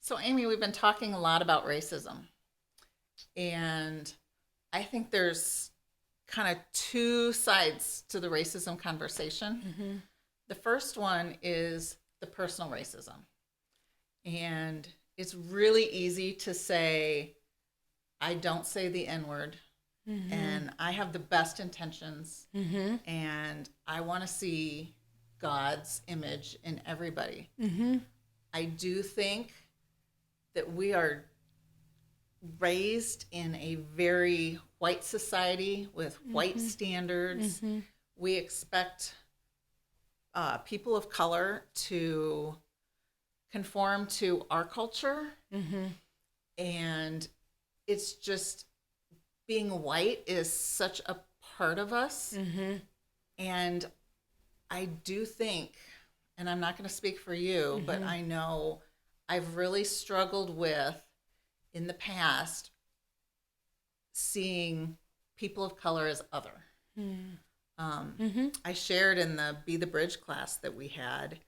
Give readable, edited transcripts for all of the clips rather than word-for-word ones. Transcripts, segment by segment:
So, Amy, we've been talking a lot about racism, and I think there's kind of two sides to the racism conversation. The first one is the personal racism. And it's really easy to say, I don't say the N word, and I have the best intentions, and I want to see God's image in everybody. I do think that we are raised in a very white society with white standards. We expect people of color to conform to our culture. And it's just being white is such a part of us. And I do think, and I'm not going to speak for you, but I know I've really struggled with in the past seeing people of color as other. I shared in the Be the Bridge class that we had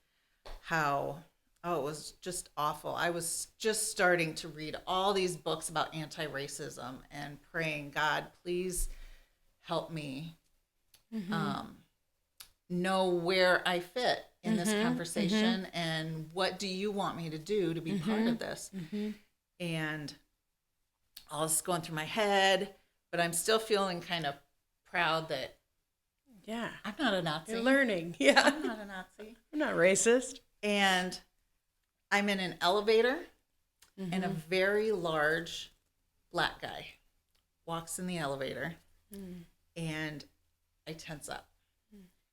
how, it was just awful. I was just starting to read all these books about anti-racism and praying, God, please help me know where I fit in this conversation and what do you want me to do to be part of this. And all this is going through my head, but I'm still feeling kind of proud that I'm not a Nazi. You're learning. I'm not a Nazi. I'm not racist. And I'm in an elevator and a very large black guy walks in the elevator and I tense up.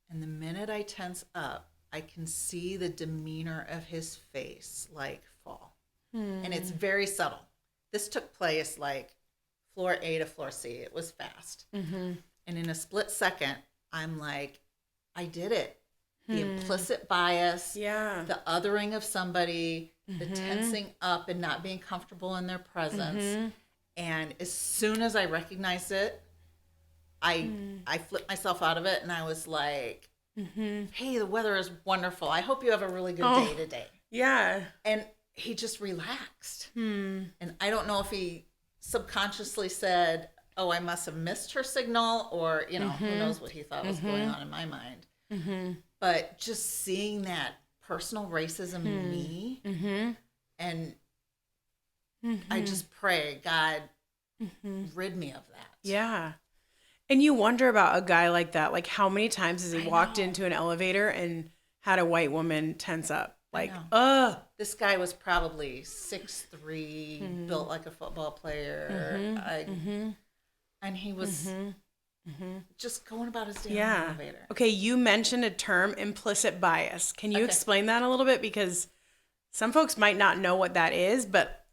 And the minute I tense up, I can see the demeanor of his face like fall. And it's very subtle. This took place like floor A to floor C. It was fast. And in a split second, I'm like, I did it. The implicit bias, the othering of somebody, the tensing up and not being comfortable in their presence. And as soon as I recognized it, I flipped myself out of it and I was like, hey, the weather is wonderful. I hope you have a really good day today. Yeah. And he just relaxed. And I don't know if he subconsciously said, oh, I must have missed her signal, or, who knows what he thought was going on in my mind. But just seeing that personal racism in me, and I just pray, God, rid me of that. Yeah. And you wonder about a guy like that. Like, how many times has he walked into an elevator and had a white woman tense up? Like, This guy was probably 6'3", built like a football player. And he was just going about his day in the elevator. Okay, you mentioned a term, implicit bias. Can you explain that a little bit? Because some folks might not know what that is, but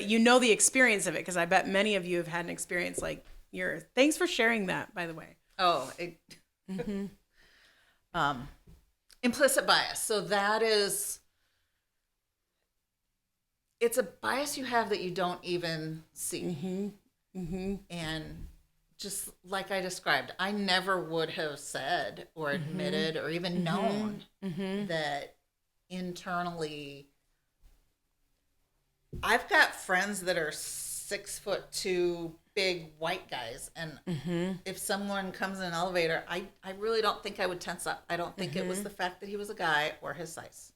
you know the experience of it, because I bet many of you have had an experience like yours. Thanks for sharing that, by the way. Implicit bias. So that is, it's a bias you have that you don't even see. And just like I described, I never would have said or admitted or even known that internally. I've got friends that are 6'2" big white guys, and if someone comes in an elevator, I really don't think I would tense up. I don't think it was the fact that he was a guy or his size.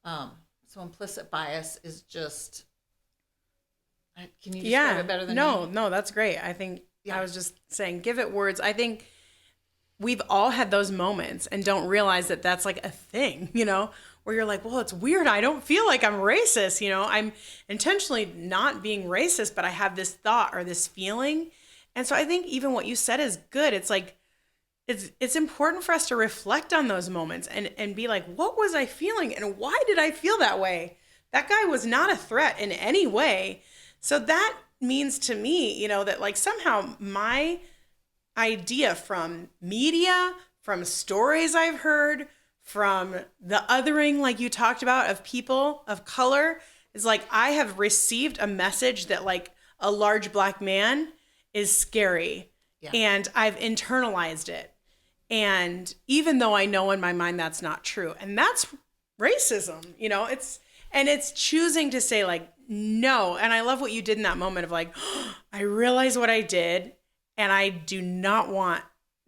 So implicit bias is just. Can you describe it better than me? No, that's great. I think I was just saying, give it words. I think we've all had those moments and don't realize that that's like a thing, where you're like, well, it's weird. I don't feel like I'm racist. I'm intentionally not being racist, but I have this thought or this feeling. And so I think even what you said is good. It's like, it's important for us to reflect on those moments and be like, what was I feeling? And why did I feel that way? That guy was not a threat in any way. So that means to me, that like somehow my idea from media, from stories I've heard, from the othering, like you talked about, of people of color, is like I have received a message that like a large black man is scary. And I've internalized it. And even though I know in my mind that's not true, and that's racism, And it's choosing to say like, no. And I love what you did in that moment of like, I realize what I did and I do not want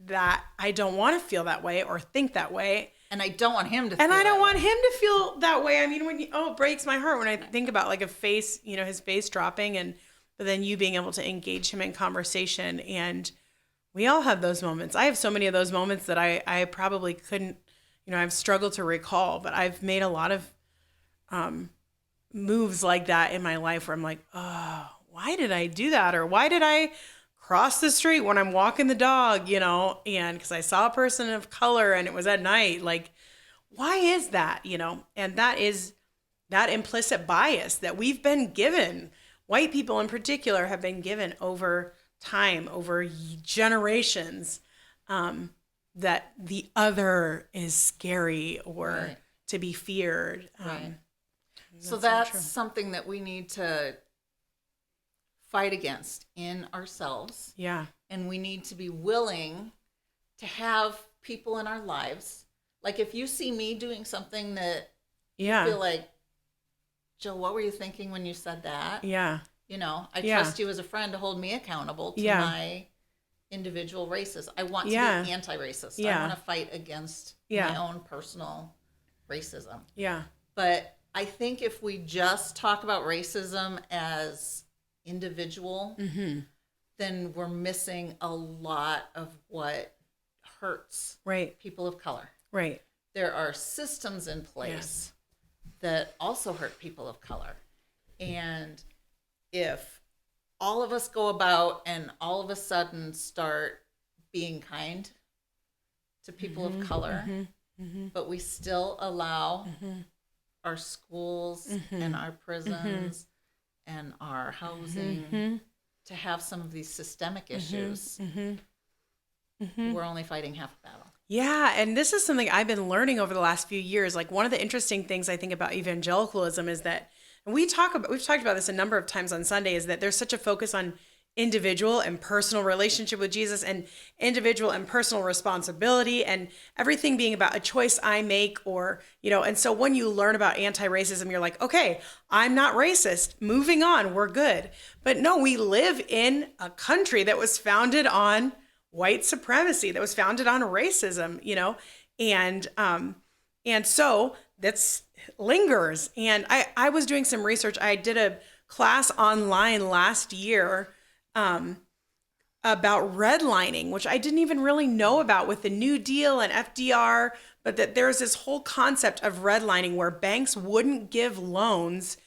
that. I don't want to feel that way or think that way. And I don't want him to And feel I don't that want way. him to feel that way. I mean, it breaks my heart when I think about like a face, his face dropping but then you being able to engage him in conversation. And we all have those moments. I have so many of those moments that I probably couldn't, I've struggled to recall, but I've made a lot of moves like that in my life where I'm like, oh, why did I do that? Or why did I cross the street when I'm walking the dog, and because I saw a person of color and it was at night, like, why is that, And that is that implicit bias that we've been given. White people in particular have been given over time, over generations, that the other is scary or Right. to be feared. Right. So so that's true. something that we need to fight against in ourselves. Yeah. And we need to be willing to have people in our lives. Like if you see me doing something that Yeah. you feel like, Jill, what were you thinking when you said that? Yeah. I Yeah. trust you as a friend to hold me accountable to Yeah. my individual racism. I want to Yeah. be anti-racist. Yeah. I want to fight against Yeah. my own personal racism. Yeah. But I think if we just talk about racism as individual, then we're missing a lot of what hurts Right. people of color. Right. There are systems in place that also hurt people of color. And if all of us go about and all of a sudden start being kind to people of color, but we still allow our schools and our prisons and our housing to have some of these systemic issues, we're only fighting half a battle. Yeah, and this is something I've been learning over the last few years. Like one of the interesting things I think about evangelicalism is that, and we've talked about this a number of times on Sunday, is that there's such a focus on individual and personal relationship with Jesus and individual and personal responsibility and everything being about a choice I make and so when you learn about anti-racism, you're like, okay, I'm not racist. Moving on, we're good. But no, we live in a country that was founded on white supremacy, that was founded on racism, and so that's lingers. And I was doing some research. I did a class online last year about redlining, which I didn't even really know about with the New Deal and FDR, but that there's this whole concept of redlining where banks wouldn't give loans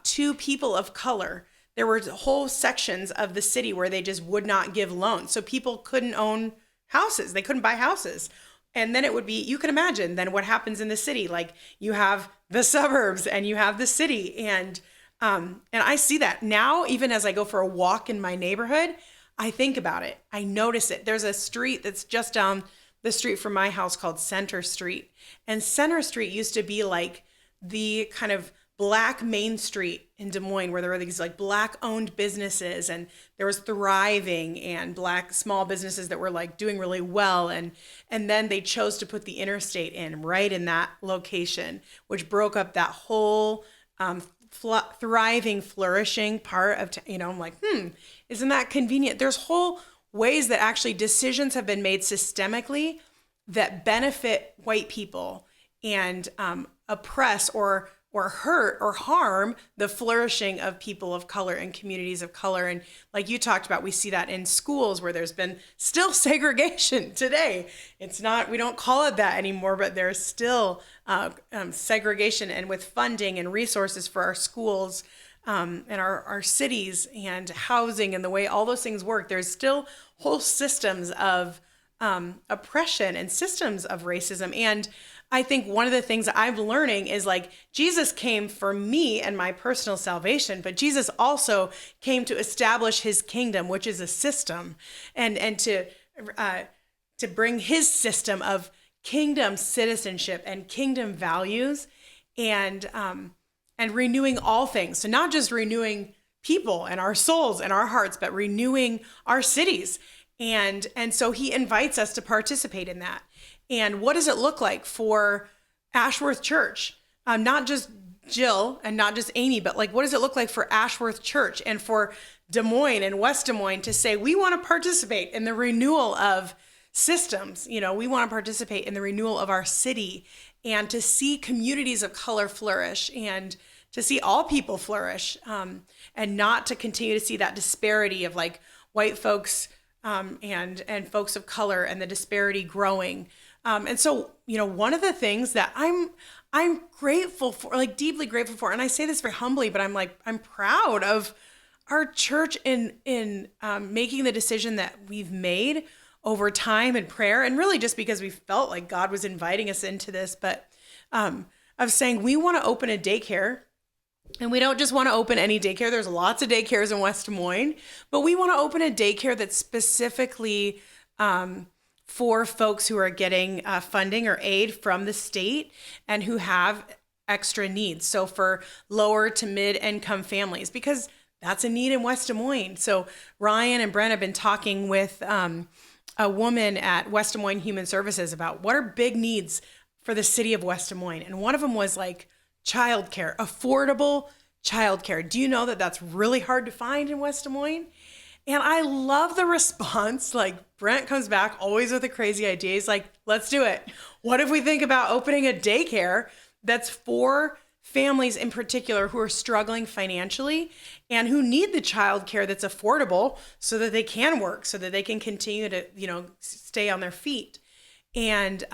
to people of color. There were whole sections of the city where they just would not give loans. So people couldn't own houses. They couldn't buy houses. And then it would be, you can imagine then what happens in the city. Like you have the suburbs and you have the city. And I see that now, even as I go for a walk in my neighborhood, I think about it. I notice it. There's a street that's just down the street from my house called Center Street. And Center Street used to be like the kind of Black Main Street in Des Moines, where there were these like Black owned businesses and there was thriving and Black small businesses that were like doing really well. And then they chose to put the interstate in right in that location, which broke up that whole thriving, flourishing part of, I'm like, isn't that convenient? There's whole ways that actually decisions have been made systemically that benefit white people and oppress or hurt or harm the flourishing of people of color and communities of color. And like you talked about, we see that in schools where there's been still segregation today. It's not, we don't call it that anymore, but there's still segregation, and with funding and resources for our schools and our cities and housing and the way all those things work, there's still whole systems of oppression and systems of racism. And I think one of the things that I'm learning is like Jesus came for me and my personal salvation, but Jesus also came to establish his kingdom, which is a system, and to bring his system of kingdom citizenship and kingdom values and renewing all things. So not just renewing people and our souls and our hearts, but renewing our cities. And so he invites us to participate in that. And what does it look like for Ashworth Church? Not just Jill and not just Amy, but like, what does it look like for Ashworth Church and for Des Moines and West Des Moines to say, we want to participate in the renewal of systems. You know, we want to participate in the renewal of our city and to see communities of color flourish and to see all people flourish, and not to continue to see that disparity of like white folks and folks of color and the disparity growing. And so, you know, one of the things that I'm grateful for, like deeply grateful for, and I say this very humbly, but I'm proud of our church in making the decision that we've made over time and prayer, and really just because we felt like God was inviting us into this, but of saying we want to open a daycare. And we don't just want to open any daycare. There's lots of daycares in West Des Moines, but we want to open a daycare that's specifically for folks who are getting funding or aid from the state and who have extra needs. So for lower to mid-income families, because that's a need in West Des Moines. So Ryan and Brent have been talking with a woman at West Des Moines Human Services about what are big needs for the city of West Des Moines. And one of them was like, childcare, affordable childcare. Do you know that that's really hard to find in West Des Moines? And I love the response. Like Brent comes back always with a crazy idea. He's like, let's do it. What if we think about opening a daycare that's for families in particular who are struggling financially and who need the childcare that's affordable so that they can work, so that they can continue to, you know, stay on their feet. And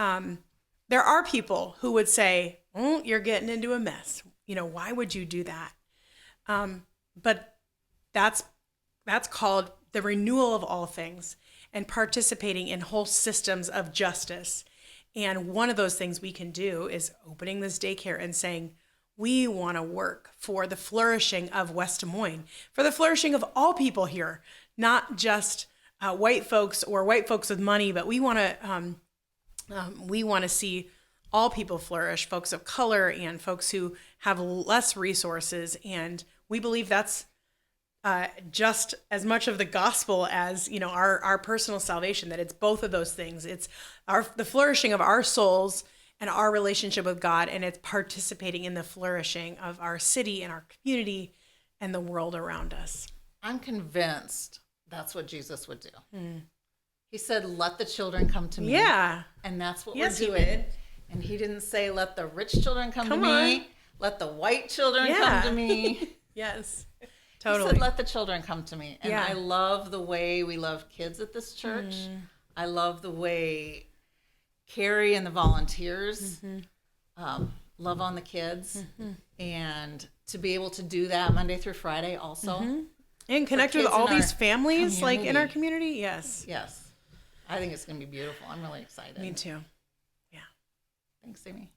there are people who would say, oh, you're getting into a mess. You know, why would you do that? But that's called the renewal of all things and participating in whole systems of justice. And one of those things we can do is opening this daycare and saying, we want to work for the flourishing of West Des Moines, for the flourishing of all people here, not just white folks or white folks with money, but we want to see all people flourish, folks of color and folks who have less resources. And we believe that's just as much of the gospel as, you know, our personal salvation, that it's both of those things. It's the flourishing of our souls and our relationship with God, and it's participating in the flourishing of our city and our community and the world around us. I'm convinced that's what Jesus would do. He said, let the children come to me. Yeah. And that's what Yes, we're he doing. did. And he didn't say, let the rich children come to on. me. Let the white children Yeah. come to me. Yes, He totally. said, let the children come to me. And Yeah. I love the way we love kids at this church. I love the way Carrie and the volunteers love on the kids. And to be able to do that Monday through Friday also. And connect with kids all in these our families, like in our community. community. Yes. Yes. I think it's going to be beautiful. I'm really excited. Me too. Thanks, Amy.